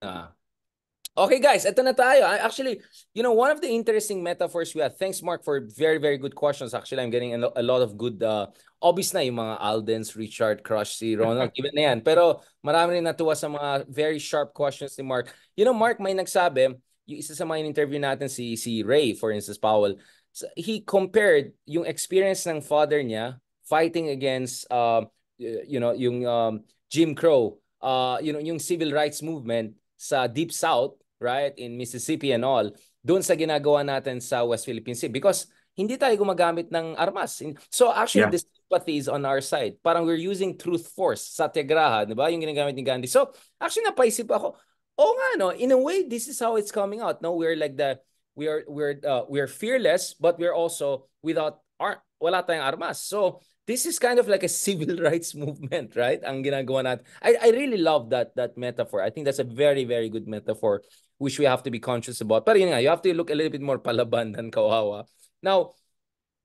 Ah. Okay, guys, ito na tayo. Actually, one of the interesting metaphors we have. Thanks, Mark, for very, very good questions. Actually, I'm getting a lot of good, obvious na yung mga Aldens, Richard, Crush, si Ronald, even na yan. Pero marami rin natuwa sa mga very sharp questions ni Mark. Mark, may nagsabi, yung isa sa mga interview natin, si Ray, for instance, Powell, he compared yung experience ng father niya fighting against, yung Jim Crow, yung civil rights movement sa Deep South, right, in Mississippi and all, doon sa ginagawa natin sa West Philippine Sea because hindi tayo gumagamit ng armas. So actually, Yeah. the sympathy is on our side. Parang we're using truth force, satyagraha, di ba? Yung ginagamit ni Gandhi. So actually, napaisip ako, nga, no, in a way, this is how it's coming out. No, we're fearless, but we're also wala tayong armas. So this is kind of like a civil rights movement, right? Ang ginagawa natin. I really love that metaphor. I think that's a very, very good metaphor which we have to be conscious about. Pero yun nga, you have to look a little bit more palaban than kawawa. Now,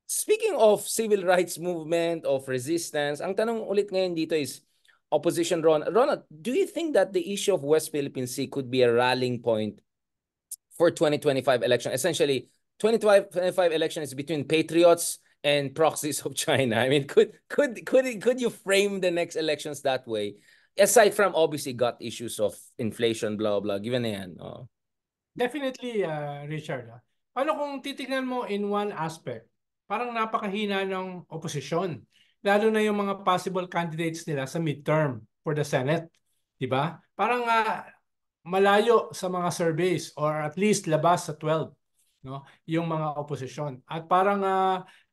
speaking of civil rights movement, of resistance, ang tanong ulit ngayon dito is, opposition, Ronald, do you think that the issue of West Philippine Sea could be a rallying point for 2025 election? Essentially, 2025 election is between patriots and proxies of China. I mean, could you frame the next elections that way? Aside from obviously got issues of inflation, blah blah, given na yan. Oh. Definitely, Richard. Ano kung titignan mo in one aspect, parang napakahina ng oposisyon. Lalo na yung mga possible candidates nila sa midterm for the Senate. Diba? Parang malayo sa mga surveys or at least labas sa 12, no? Yung mga oposisyon. At parang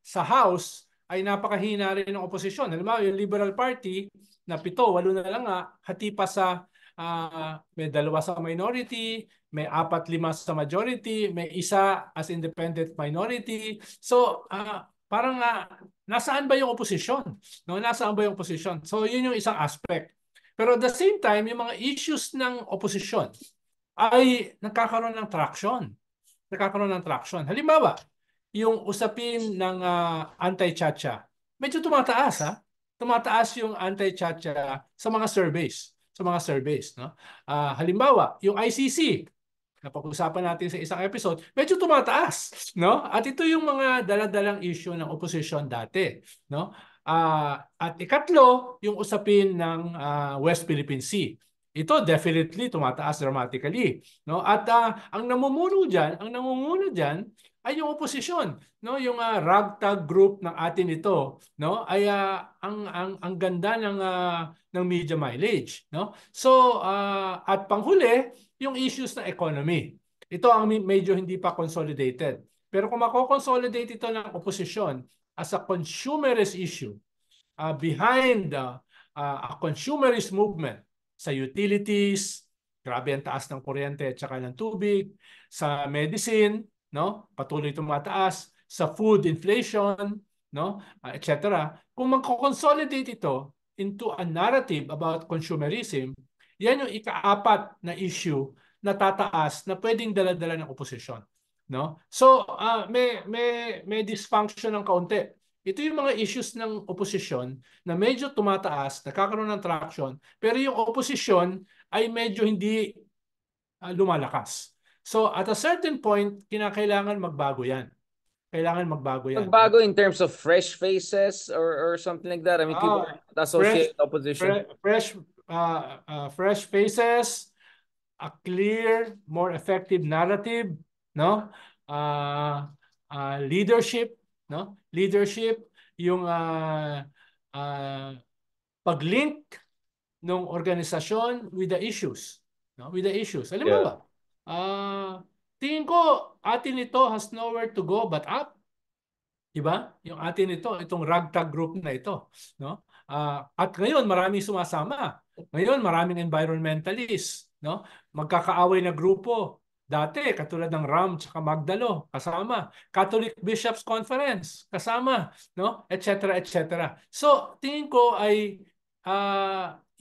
sa House ay napakahina rin ng oposisyon. Halimbawa, yung Liberal Party na 7, 8 na lang hati pa sa may 2 sa minority, may 4-5 sa majority, may 1 as independent minority. So, parang nasaan ba yung opposition? No, nasaan ba yung opposition? So, yun yung isang aspect. Pero at the same time, yung mga issues ng opposition ay nagkakaroon ng traction. Nagkakaroon ng traction. Halimbawa, yung usapin ng anti-chacha, medyo tumataas ha. Tumataas yung anti-chacha sa mga surveys. Sa mga surveys. No? Halimbawa, yung ICC, napag-usapan natin sa isang episode, medyo tumataas, no? At ito yung mga daladalang issue ng opposition dati, no? At ikatlo, yung usapin ng West Philippine Sea. Ito definitely tumataas dramatically, no? At ang namumuno diyan ay yung opposition, no? Yung ragtag group ng atin ito, no? Ay ang ganda ng media mileage, no? So at panghuli, yung issues ng economy. Ito ang medyo hindi pa consolidated. Pero kung mako-consolidate ito ng opposition as a consumerist issue behind a consumerist movement sa utilities, grabe ang taas ng kuryente at saka ng tubig, sa medicine, no? Patuloy tumataas, sa food inflation, no? Etc. Kung mako-consolidate ito into a narrative about consumerism, yan yung ika-4 na issue na tataas na pwedeng dala-dala ng oposisyon, no? So, may dysfunction ng kaunti. Ito yung mga issues ng oposisyon na medyo tumataas, nakakaroon ng traction, pero yung oposisyon ay medyo hindi lumalakas. So, at a certain point, kinakailangan magbago yan. Kailangan magbago yan. Magbago in terms of fresh faces or something like that. I mean, people associate opposition. Fresh faces, a clear, more effective narrative, no? Leadership, no? Leadership, yung pag-link ng organisasyon with the issues, no? With the issues. Alam mo ba? Tingin ko atin ito has nowhere to go but up. Diba? Yung atin ito, itong ragtag group na ito, no? At ngayon maraming sumasama. Ngayon maraming environmentalists, no? Magkakaaway na grupo. Dati katulad ng RAM at Magdalo kasama, Catholic Bishops Conference kasama, no? Etc. etc. So tingin ko ay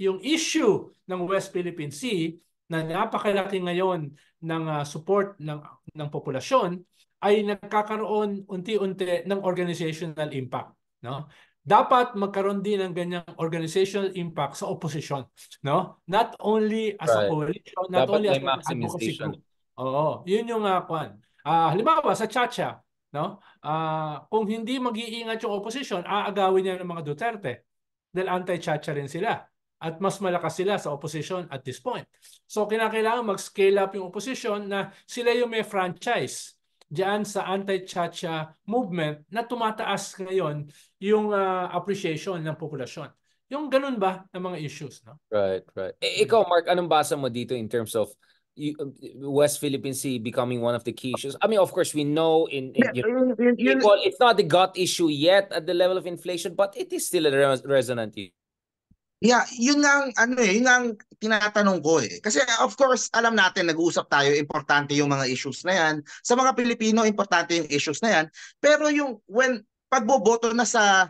yung issue ng West Philippine Sea na napakalaki ngayon ng support ng populasyon ay nagkakaroon unti-unti ng organizational impact, no? dapat magkaroon din ng ganyang organizational impact sa opposition, no? Not only as a Right. coalition, not Dapat only as may an advocacy maximization. group. Oo, yun yung kwan. Halimbawa sa Chacha, no? Kung hindi mag-iingat yung opposition, aagawin niya ng mga Duterte dahil anti-Chacha rin sila. At mas malakas sila sa opposition at this point. So kinakailangan mag-scale up yung opposition na sila yung may franchise diyan sa anti-Chacha movement na tumataas ngayon yung appreciation ng populasyon. Yung ganun ba ng mga issues, no? Right, right. Ikaw, Mark, anong basa mo dito in terms of West Philippine Sea becoming one of the key issues? I mean, of course, we know people, it's not the gut issue yet at the level of inflation, but it is still a resonant issue. Yeah, yun nga yun nga ang tinatanong ko eh. Kasi of course, alam natin nag-uusap tayo, importante yung mga issues na yan. Sa mga Pilipino, importante yung issues na yan. Pero yung pagboboto na sa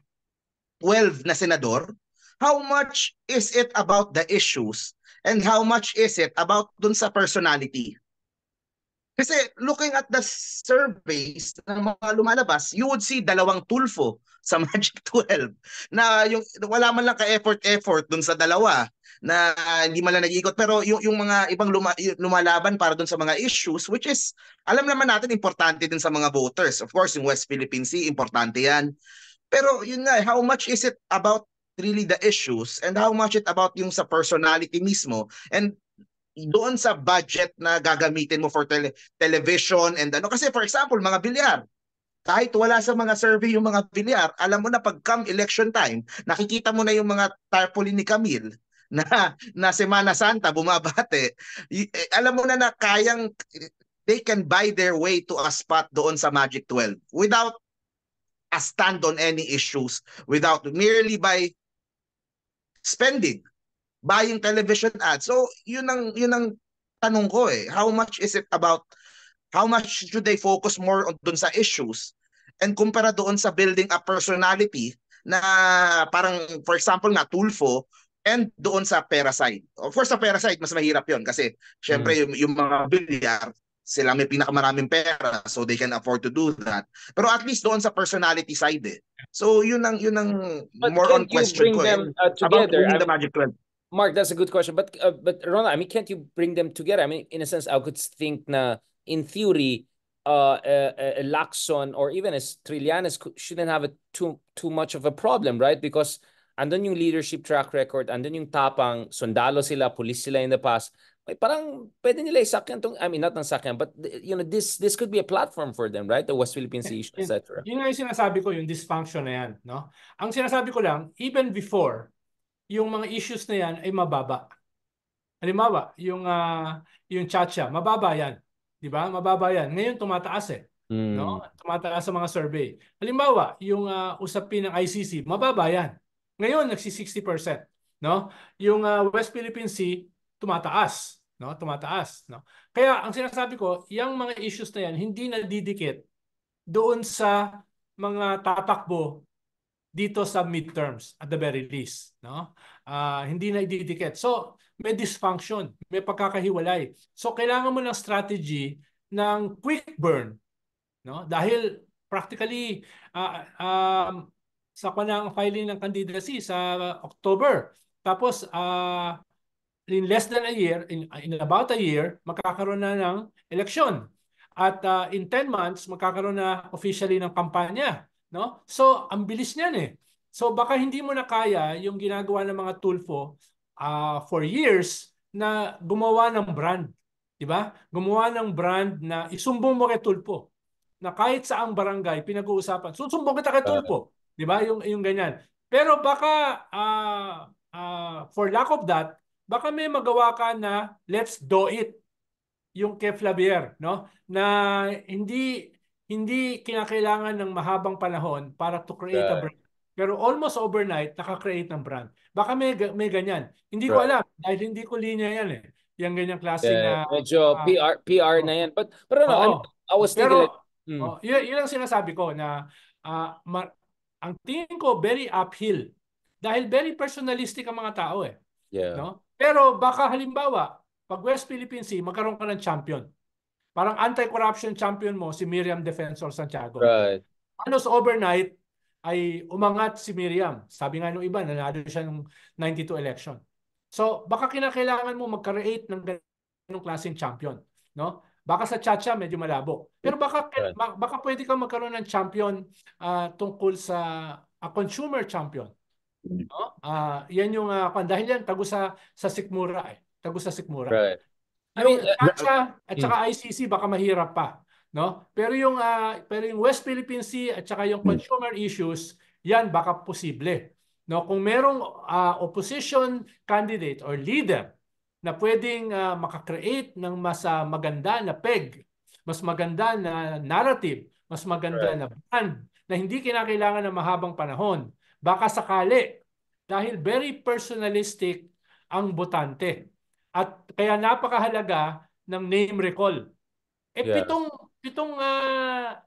12 na senador, how much is it about the issues and how much is it about dun sa personality? Kasi looking at the surveys ng mga lumalabas, you would see dalawang Tulfo sa Magic 12 na yung wala man lang ka-effort dun sa dalawa na hindi man lang nag-iikot, pero yung mga ibang lumalaban para dun sa mga issues, which is alam naman natin importante din sa mga voters. Of course, yung West Philippine Sea, importante yan. Pero yun nga, how much is it about really the issues and how much it about yung sa personality mismo, and doon sa budget na gagamitin mo for television and ano. Kasi for example, mga bilyar, kahit wala sa mga survey yung mga bilyar, alam mo na pag come election time, nakikita mo na yung mga tarpaulin ni Camille na Semana Santa bumabate. Alam mo na kayang they can buy their way to a spot doon sa Magic 12 without a stand on any issues, without merely by spending, buying television ads. So yun ang tanong ko eh. How much is it about, how much should they focus more on dun sa issues and kumpara doon sa building a personality na parang for example nga Tulfo and doon sa pera side. Of course sa pera side mas mahirap yon kasi syempre yung mga bilyar sila may pinakamaraming pera so they can afford to do that. Pero at least doon sa personality side eh. So yun ang more on question ko them, about together? the Magic 12. Mark, that's a good question. But Ronald, I mean, can't you bring them together? I mean, in a sense, I could think na in theory, Lacson or even as Trillanes shouldn't have too much of a problem, right? Because andun yung leadership track record, andun yung tapang, sundalo sila, police sila in the past. May parang pwede nila isakyan tong, I mean, not ng sakyan, but you know, this could be a platform for them, right? The West Philippine Sea issue, etc. Yun nga yung sinasabi ko, yung dysfunction na yan, no? Ang sinasabi ko lang, even before, yung mga issues na yan ay mababa. Halimbawa, yung Chacha, mababa yan. Di ba? Mababa yan. Ngayon tumataas eh. No? Tumataas sa mga survey. Halimbawa, yung usapin ng ICC, mababa yan. Ngayon nagsi-60%, no? Yung West Philippine Sea tumataas, no? Tumataas, no? Kaya ang sinasabi ko, yung mga issues na yan hindi na didikit doon sa mga tatakbo dito sa midterms at the very least, no? Hindi na ididikit. So, may dysfunction, may pagkakahiwalay. So, kailangan mo ng strategy ng quick burn, no? Dahil practically sa kanang filing ng candidacy sa October. Tapos in less than a year, in about a year, magkakaroon na ng eleksyon. At in 10 months, magkakaroon na officially ng kampanya. No? So, ang bilis niyan eh. So, baka hindi mo na kaya yung ginagawa ng mga Tulfo for years na gumawa ng brand. Diba? Gumawa ng brand na isumbong mo kay Tulfo. Na kahit saang barangay, pinag-uusapan, susumbong kita kay Tulfo. Diba? Yung ganyan. Pero baka, for lack of that, baka may magawa ka na let's do it. Yung kay Flavier, no? Na hindi kinakailangan ng mahabang panahon para to create a brand. Pero almost overnight, naka-create ng brand. Baka may ganyan. Hindi ko alam dahil hindi ko linya yan eh. Yung ganyang klase na medyo PR na yan. But no, I was thinking yun ang sinasabi ko na ang tingin ko very uphill dahil very personalistic ang mga tao eh. Yeah. No? Pero baka halimbawa, pag West Philippine Sea, magkaroon ka ng champion. Parang anti-corruption champion mo, si Miriam Defensor Santiago. Right. Halos overnight, ay umangat si Miriam. Sabi nga nung iba, nanalo siya nung 92 election. So baka kinakailangan mo mag-create ng ganung klaseng champion, no? Baka sa Chacha medyo malabo. Pero baka pwede kang magkaroon ng champion tungkol sa consumer champion. No? Yan yung dahil yan tago sa sikmura eh. Tago sa sikmura. Right. Yung Chacha at saka ICC baka mahirap pa, no? Pero yung West Philippine Sea at saka yung consumer issues, yan baka posible. No, kung merong opposition candidate or leader na pwedeng makakreate ng mas maganda na peg, mas maganda na narrative, mas maganda na brand na hindi kinakailangan ng mahabang panahon, baka sakali dahil very personalistic ang botante at kaya napakahalaga ng name recall. Pitong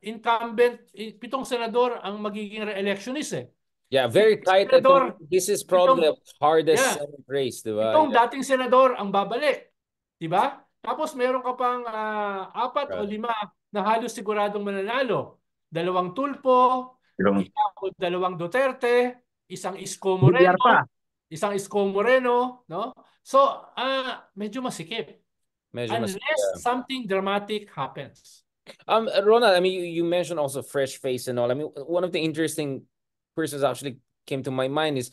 incumbent, pitong senador ang magiging re-electionist eh. Yeah, very tight. This is probably the hardest race, diba? Itong dating senador ang babalik, diba? Tapos meron ka pang 4 o 5 na halos siguradong mananalo. 2 Tulfo, 2 Duterte, isang Isko Moreno, no? So, medyo masikip. Unless something dramatic happens. Ronald, I mean, you mentioned also fresh face and all. I mean, one of the interesting persons actually came to my mind is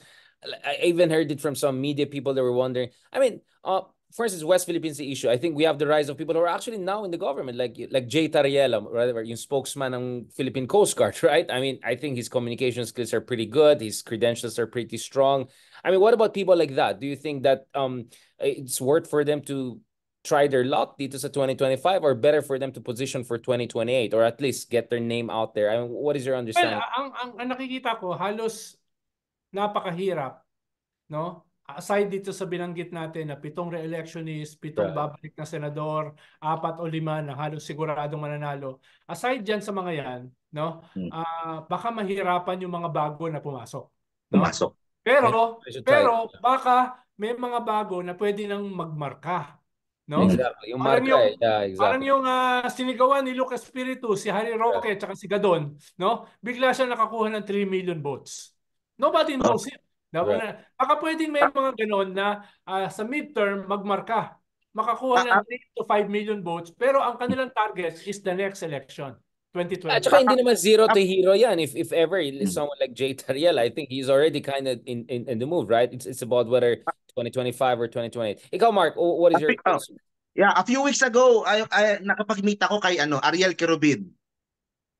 I even heard it from some media people that were wondering. I mean, for instance, West Philippine Sea issue. I think we have the rise of people who are actually now in the government, like Jay Tariela, right? Yung spokesman ng Philippine Coast Guard, right? I mean, I think his communication skills are pretty good. His credentials are pretty strong. I mean, what about people like that? Do you think that it's worth for them to try their luck dito sa 2025 or better for them to position for 2028 or at least get their name out there? I mean, what is your understanding? Well, ang nakikita ko halos napakahirap, no? Aside dito sa binanggit natin na 7 re-electionist, 7 babalik na senador, 4 o 5 na halos siguradong mananalo. Aside diyan sa mga yan, no? Baka mahirapan yung mga bago na pumasok, no? Pero baka may mga bago na pwede nang magmarka. No? Exactly. Yung marka exactly. Parang yung sinigawan ni Lucas Espiritu, si Harry Roque, at si Gadon, no? Bigla siya nakakuha ng 3 million votes. Nobody knows him. Baka pwedeng may mga ganon na sa midterm magmarka. Makakuha ng 3 to 5 million votes, pero ang kanilang target is the next election. 2020. At saka hindi naman zero to hero yan. If ever someone like Jay Tariela, I think he's already kind of in the move, right? It's about whether 2025 or 2028. Ikaw, Mark, what is your question? Yeah, a few weeks ago, I nakapag-meet ako kay Ariel Querubin,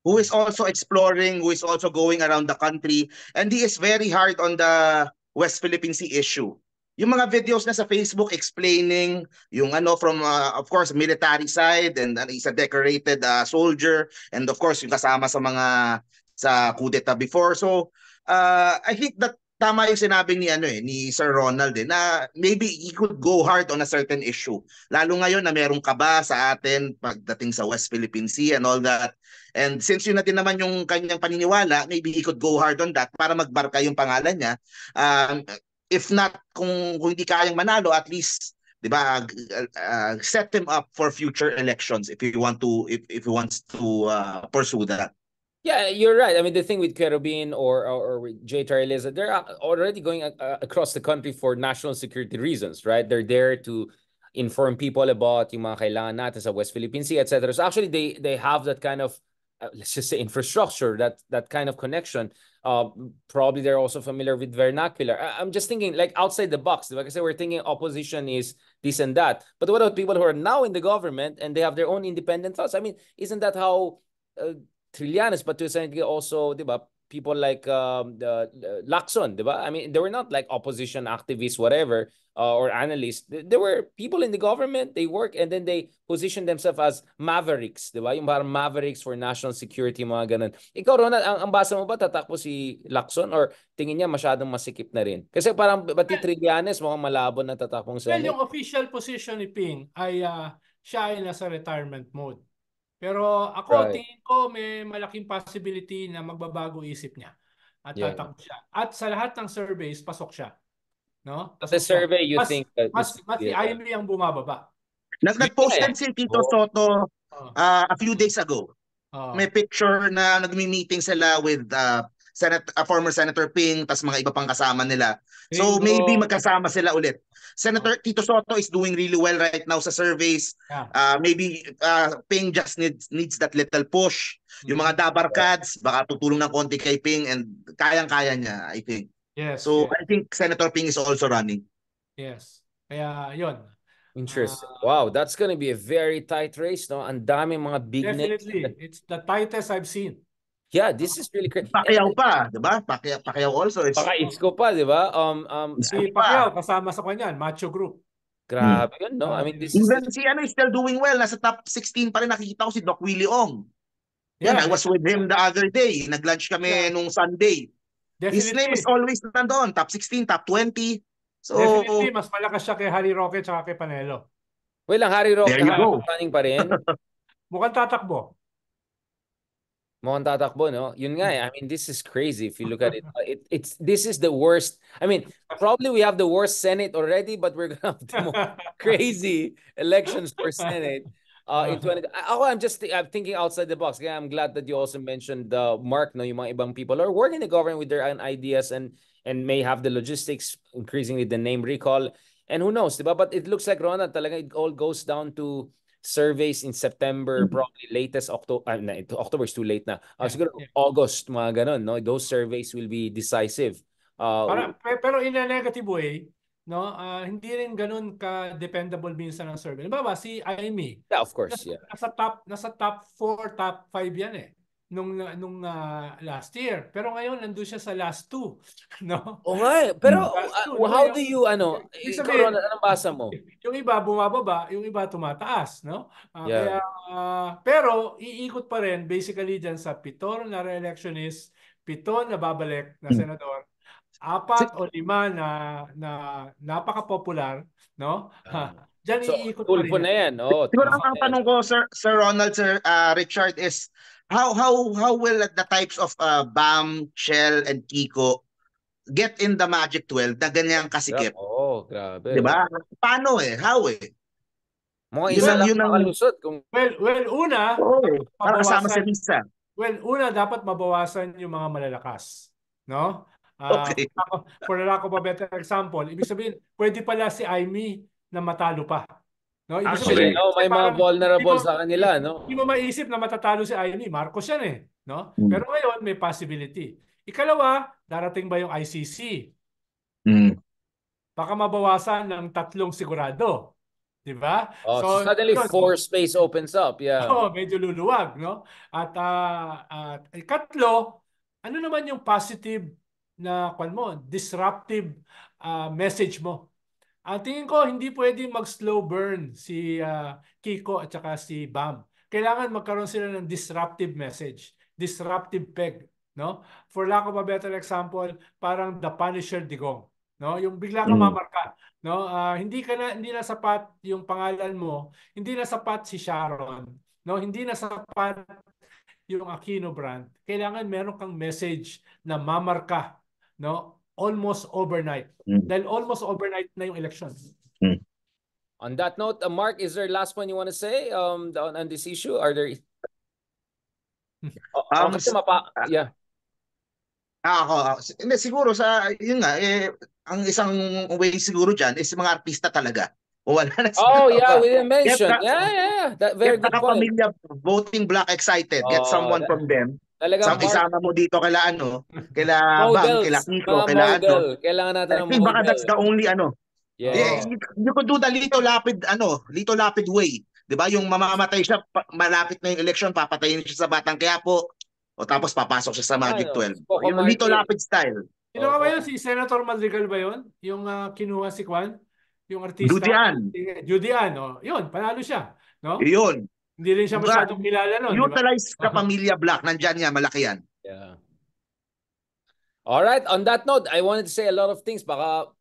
who is also exploring, who is also going around the country, and he is very hard on the West Philippine Sea issue. Yung mga videos na sa Facebook explaining yung from of course military side, and he's a decorated soldier, and of course yung kasama sa mga coup d'etat before. So I think that tama yung sinabi ni Sir Ronald na maybe he could go hard on a certain issue. Lalo ngayon na merong kaba sa atin pagdating sa West Philippine Sea and all that. And since yun natin naman yung kanyang paniniwala, maybe he could go hard on that para magbarka yung pangalan niya. If not, kung hindi kayang manalo, at least, di ba, set him up for future elections if he wants to pursue that. Yeah, you're right. I mean, the thing with Querubin or with Jay Tariela is that they're already going across the country for national security reasons, right? They're there to inform people about yung mga kailangan natin sa West Philippine Sea, etc. So actually, they have that kind of let's just say infrastructure, that kind of connection. Probably they're also familiar with vernacular. I'm just thinking like outside the box. Like I said, we're thinking opposition is this and that. But what about people who are now in the government and they have their own independent thoughts? I mean, isn't that how Trillanes, but to a certain degree also, diba, people like Lacson, diba? I mean, they were not like opposition activists, whatever, or analysts. There were people in the government, they work, and then they position themselves as mavericks, diba? Yung parang mavericks for national security, mga ganun. Ikaw, Ronald, ang basa mo ba, tatakbo si Lacson, or tingin niya masyadong masikip na rin? Kasi parang, pati Trillanes, mukhang malabo na tatakbong Senate. Well, yung official position ni Ping ay siya ay nasa retirement mode. Pero ako, tingin ko may malaking possibility na magbabago isip niya at tatakbo siya. At sa lahat ng surveys, pasok siya. No? Sa survey, you think that mas IME ang bumababa. Nag-post si Tito Soto a few days ago. May picture na nagmi-meeting sila with former Senator Ping, tas mga iba pang kasama nila. So Gringo. maybe magkasama sila ulit. Senator Tito Soto is doing really well right now sa surveys. Yeah. Maybe Ping just needs that little push. Yung mga Dabar Cats, baka tutulong ng konti kay Ping and kayang-kaya niya, I think. Yes. So yes. I think Senator Ping is also running. Yes. Kaya yun. Interesting. Wow, that's gonna be a very tight race, no? Ang dami mga big names. Definitely. It's the tightest I've seen. Yeah, this is really crazy. Pacquiao pa, di ba? Pacquiao also. It's, Baka Isko pa, di ba? Si Pacquiao kasama sa kanya, Macho Group. Grabe yun, no? I mean, this is... even si ano is still doing well. Nasa top 16 pa rin. Nakikita ko si Doc Willie Ong. Yan, I was with him the other day. Nag-lunch kami nung Sunday. His name is always nandoon. Top 16, top 20. So, definitely, mas malakas siya kay Harry Roque at kay Panelo. Well, ang Harry Roque, there you go. running pa rin. Mukhang tatakbo. Mukhang tatakbo, no? Yun nga, I mean, this is crazy if you look at it. This is the worst. I mean, probably we have the worst Senate already, but we're gonna have the most crazy elections for Senate. In 20, I'm thinking outside the box. Kaya I'm glad that you also mentioned Mark, no, yung mga ibang people are working the government with their own ideas and may have the logistics, increasingly the name recall, and who knows, diba? But it looks like, Ronald, talaga it all goes down to surveys in September, probably latest October. October is too late na. Siguro August, mga ganun, no? Those surveys will be decisive. Pero in a negative way, no, hindi rin ganun ka-dependable minsan ng survey. Diba si Amy? Yeah, of course, Nasa top 4, top 5 yan eh. Nung last year. Pero ngayon, nandun siya sa last 2. No? O nga eh. Pero how do you, sabihin, anong basa mo? Yung iba bumababa, yung iba tumataas. No? Yeah. Kaya, pero iikot pa rin basically dyan sa 7 na re-election is 7 na babalik na senador. 4 o 5 na napaka-popular. No? Diyan So, iikot pa rin. tulpo na yan. Siguro ang tanong ko, Sir Ronald, Sir Richard, is how will the types of Bam, Shell, and Kiko get in the Magic 12 na ganyang kasikip? Grabe. Diba? Paano How Mga isa lang makalusot. Well, una, para kasama si Risa. Well, una, dapat mabawasan yung mga malalakas. No? Okay. For the lack of a better example, ibig sabihin, pwede pala si Amy na matalo pa. No? Ibig Actually, sabihin, may mga vulnerable sa kanila, no? Hindi mo maisip na matatalo si Amy. Marcos yan eh. No? Pero ngayon, may possibility. Ikalawa, darating ba yung ICC? Baka mabawasan ng 3 sigurado. Diba? So suddenly 4 space opens up. Yeah. Medyo luluwag, no? At ikatlo, ano naman yung positive na disruptive message mo? Tingin ko hindi pwedeng mag-slow burn si Kiko at saka si Bam. Kailangan magkaroon sila ng disruptive message, disruptive peg, no? For lack of a better example, parang the Punisher Digong, no? Yung bigla kang mamarka, no? Hindi na sapat yung pangalan mo, hindi na sapat si Sharon, no? Hindi na sapat yung Aquino brand. Kailangan meron kang message na mamarka, no? Almost overnight. Dahil almost overnight na yung election. On that note, Mark, is there last one you want to say on this issue? Are there... yeah. Hindi, siguro yun nga, ang isang way siguro dyan is mga artista talaga. Wala na we didn't mention. That very good point. Pamilya voting block excited. Get someone from them. Isama mo dito kaila Bang, kaila Kiko, kaila Kailangan natin ng model. Baka that's the only Yeah. You could do the Lito Lapid way. 'Di ba? Yung mamamatay siya, malapit na yung election, papatayin siya sa Batang Quiapo, o tapos papasok siya sa Magic 12. Yung Lito Lapid style. Sino ba yun? Si Senator Madrigal ba yun? Yung kinuha si Kwan? Yung artista? Judian. Yun, panalo siya. No? Yun. Hindi rin siya masyadong kilala nun. Utilize ka Pamilya Black. Nandyan niya, malaki yan. Yeah. All right, on that note, I wanted to say a lot of things, pero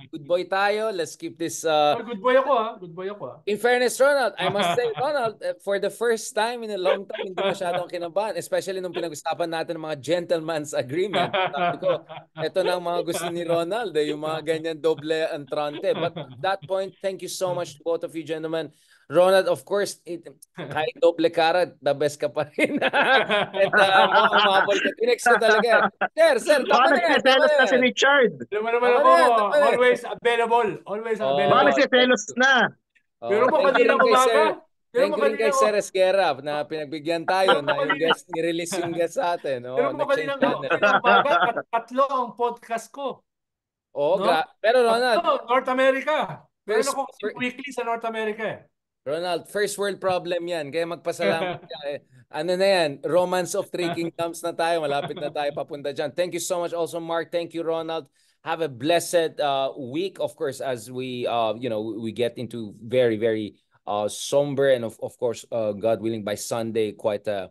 good boy tayo. Let's keep this good boy ako. Good boy ako. In fairness, Ronald, I must say, Ronald, for the first time in a long time, hindi masyadong kinabahan, especially nung pinag-usapan natin ng mga gentleman's agreement. Sabi ko, ito na ang mga gusto ni Ronald, yung mga ganyan doble entrante. But at that point, thank you so much to both of you, gentlemen. Ronald, of course, kahit doble karat, the best ka pa rin. At umabol ka. Tinext ko talaga. Sir, tama Baka na yan, tama nagsiselos na na si yan. Richard. Alam mo naman Tama ako, na yan, tama na yan. always available. Always Oh, Baka available. nagsiselos na. Pero mo thank you kanina rin kay Sir. umaga. Pero Thank mo you rin kay kanina Sir Esguerra na pinagbigyan tayo na yung guest, ni-release yung guest sa atin. Pero mo Nag-change channel. kanina umaga, tatlo ang podcast ko. Oo, No? pero Ronald, Tatlo, North America. Meron First- ako weekly sa North America eh. Ronald, first world problem yan. Kaya magpasalamat ka. Ano na yan? Romance of Three Kingdoms na tayo. Malapit na tayo papunta dyan. Thank you so much also, Mark. Thank you, Ronald. Have a blessed week, of course, as we, we get into very, very somber and of course, God willing, by Sunday, quite a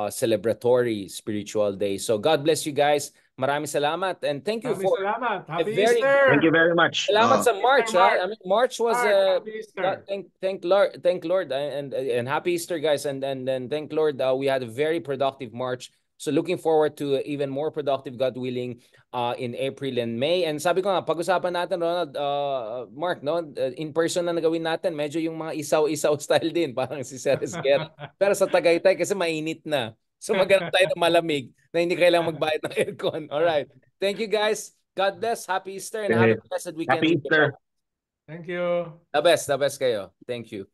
celebratory spiritual day. So God bless you guys. Maraming salamat and thank you Maraming for salamat. Happy very- Easter! Thank you very much. salamat sa March. Easter, Mark. I mean, March was Happy Easter. thank Lord and happy Easter, guys, and thank Lord we had a very productive March. So looking forward to even more productive, God willing, in April and May. And sabi ko nga, pag-usapan natin, Ronald, Mark, no, in person na nagawin natin, medyo yung mga isaw-isaw style din, parang si Sir Esguerra. Pero sa Tagaytay kasi mainit na. So maghanap tayo ng malamig na hindi kailangang magbayad ng aircon. All right. Thank you, guys. God bless. Happy Easter and have a blessed weekend. Happy Easter. Thank you. The best kayo. Thank you.